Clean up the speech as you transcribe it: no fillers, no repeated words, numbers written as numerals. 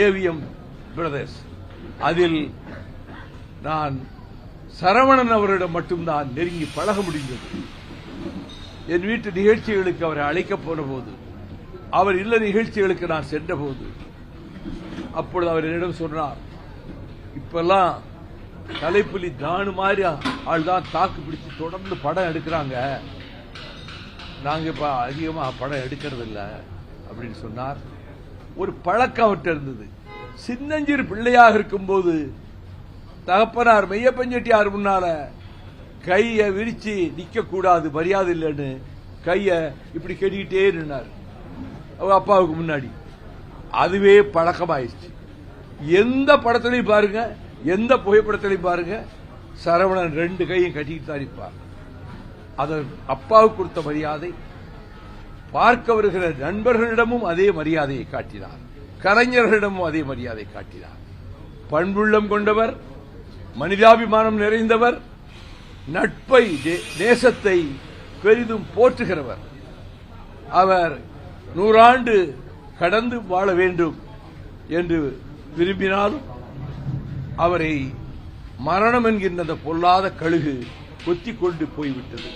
AVM brothers. அதில் நான் சரவணன் அவரிடம் மட்டும்தான் நெருங்கி பழக முடிந்தது. என் வீட்டு நிகழ்ச்சிகளுக்கு அவரை அழைக்கப் போன போது, அவர் இல்ல நிகழ்ச்சிகளுக்கு நான் சென்ற போது, அப்பொழுது அவர் என்னிடம் சொன்னார், இப்பெல்லாம் தலைப்புலி தானு மாதிரி ஆள் தான் தாக்கு பிடிச்சு தொடர்ந்து படம் எடுக்கிறாங்க, நாங்க இப்ப அதிகமாக படம் எடுக்கிறது இல்லை அப்படின்னு சொன்னார். ஒரு பழக்கம் அவர்கிட்ட இருந்தது. சின்னஞ்சிறு பிள்ளையாக இருக்கும்போது தகப்பனார் மெய்யப்பஞ்செட்டியார் முன்னால கையை விரிச்சு நிக்க கூடாது, மரியாதை இல்லைன்னு கைய இப்படி கெட்டிக்கிட்டே நின்னார் அவர் அப்பாவுக்கு முன்னாடி. அதுவே பழக்கமாயிடுச்சு. எந்த படத்திலையும் பாருங்க, எந்த புகைப்படத்திலையும் பாருங்க, சரவணன் 2 கையும் கட்டிக்கிட்டு தான் இருப்பார். அது அப்பாவுக்கு கொடுத்த மரியாதை. பார்க்க வருகிற நண்பர்களிடமும் அதே மரியாதையை காட்டினார், கலைஞர்களிடமும் அதே மரியாதை காட்டினார். பண்புள்ளம் கொண்டவர், மனிதாபிமானம் நிறைந்தவர், நட்பை நேசத்தை பெரிதும் போற்றுகிறவர். அவர் 100 ஆண்டு கடந்து வாழ வேண்டும் என்று விரும்பினாலும் அவரை மரணம் என்கின்ற பொல்லாத கழுகு கொத்திக் கொண்டு போய்விட்டது.